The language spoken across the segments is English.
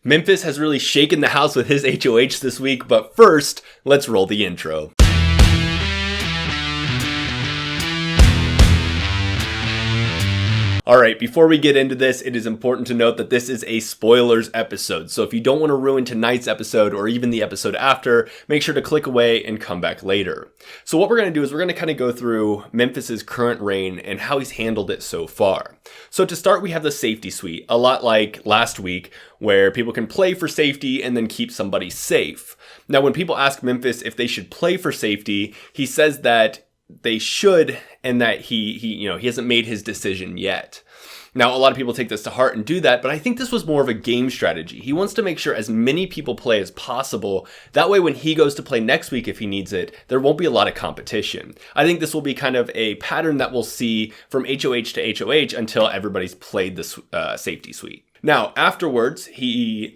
Memphis has really shaken the house with his HOH this week, but first, let's roll the intro. Alright, before we get into this, it is important to note that this is a spoilers episode, so if you don't want to ruin tonight's episode or even the episode after, make sure to click away and come back later. So what we're going to do is we're going to kind of go through Memphis's current reign and how he's handled it so far. So to start, we have the safety suite, a lot like last week, where people can play for safety and then keep somebody safe. Now, when people ask Memphis if they should play for safety, he says that they should, and that he hasn't made his decision yet. Now, a lot of people take this to heart and do that, but I think this was more of a game strategy. He wants to make sure as many people play as possible. That way, when he goes to play next week, if he needs it, there won't be a lot of competition. I think this will be kind of a pattern that we'll see from HOH to HOH until everybody's played the safety suite. Now, afterwards, we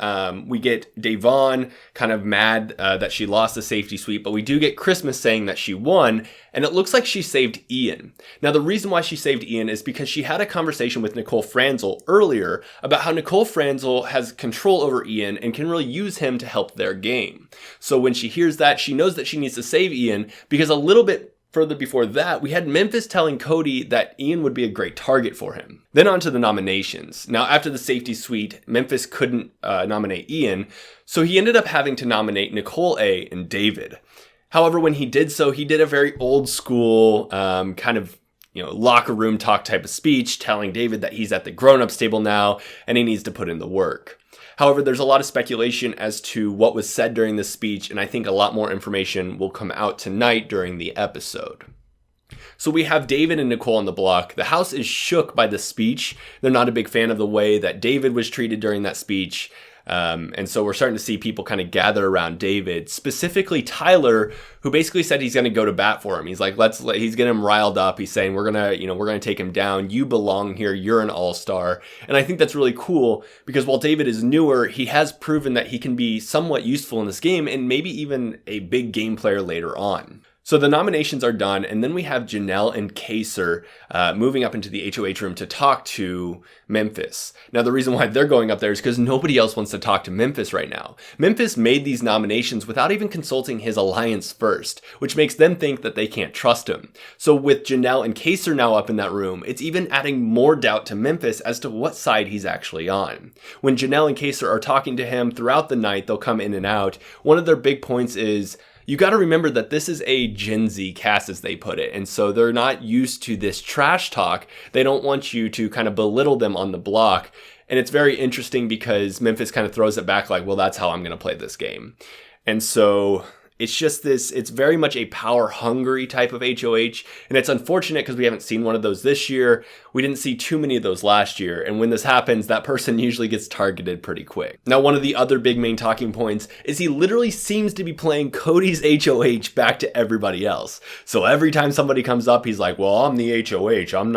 get Devon kind of mad that she lost the safety suite, but we do get Christmas saying that she won, and it looks like she saved Ian. Now, the reason why she saved Ian is because she had a conversation with Nicole Franzel earlier about how Nicole Franzel has control over Ian and can really use him to help their game. So when she hears that, she knows that she needs to save Ian, because a little bit further before that, we had Memphis telling Cody that Ian would be a great target for him. Then on to the nominations. Now, after the safety suite, Memphis couldn't nominate Ian, so he ended up having to nominate Nicole A. and David. However, when he did so, he did a very old school locker room talk type of speech, telling David that he's at the grown-ups table now and he needs to put in the work. However, there's a lot of speculation as to what was said during this speech, and I think a lot more information will come out tonight during the episode. So we have David and Nicole on the block. The house is shook by the speech. They're not a big fan of the way that David was treated during that speech. And so we're starting to see people kind of gather around David, specifically Tyler, who basically said he's going to go to bat for him. He's like, he's getting him riled up. He's saying, we're going to take him down. You belong here. You're an all-star. And I think that's really cool because while David is newer, he has proven that he can be somewhat useful in this game and maybe even a big game player later on. So the nominations are done, and then we have Janelle and Kaser moving up into the HOH room to talk to Memphis. Now, the reason why they're going up there is because nobody else wants to talk to Memphis right now. Memphis made these nominations without even consulting his alliance first, which makes them think that they can't trust him. So with Janelle and Kaser now up in that room, it's even adding more doubt to Memphis as to what side he's actually on. When Janelle and Kaser are talking to him throughout the night, they'll come in and out. One of their big points is, you got to remember that this is a Gen Z cast, as they put it, and so they're not used to this trash talk. They don't want you to kind of belittle them on the block, and it's very interesting because Memphis kind of throws it back like, well, that's how I'm going to play this game. And so it's just this, it's very much a power-hungry type of HOH, and it's unfortunate because we haven't seen one of those this year. We didn't see too many of those last year, and when this happens, that person usually gets targeted pretty quick. Now, one of the other big main talking points is he literally seems to be playing Cody's HOH back to everybody else. So every time somebody comes up, he's like, well, I'm the HOH. I'm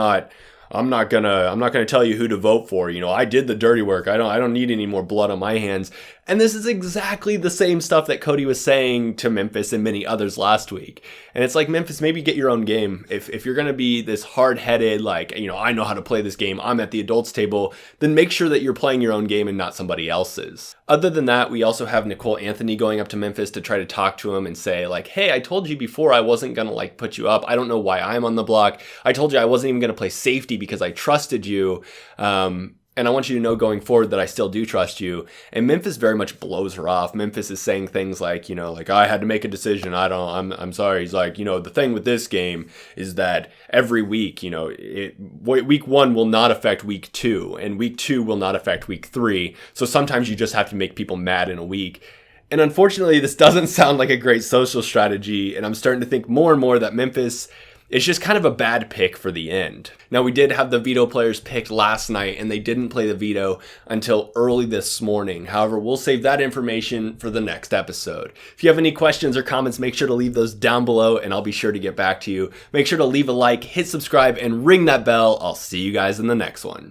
not gonna tell you who to vote for. I did the dirty work. I don't need any more blood on my hands. And this is exactly the same stuff that Cody was saying to Memphis and many others last week. And it's like, Memphis, maybe get your own game. If you're gonna be this hard-headed, like, I know how to play this game, I'm at the adults table, then make sure that you're playing your own game and not somebody else's. Other than that, we also have Nicole Anthony going up to Memphis to try to talk to him and say, like, hey, I told you before I wasn't gonna put you up. I don't know why I'm on the block. I told you I wasn't even gonna play safety because I trusted you. And I want you to know going forward that I still do trust you. And Memphis very much blows her off. Memphis is saying things like, I had to make a decision. I'm sorry. He's like, the thing with this game is that every week, week 1 will not affect week 2, and week 2 will not affect week 3. So sometimes you just have to make people mad in a week. And unfortunately, this doesn't sound like a great social strategy. And I'm starting to think more and more that Memphis it's just kind of a bad pick for the end. Now, we did have the veto players picked last night, and they didn't play the veto until early this morning. However, we'll save that information for the next episode. If you have any questions or comments, make sure to leave those down below, and I'll be sure to get back to you. Make sure to leave a like, hit subscribe, and ring that bell. I'll see you guys in the next one.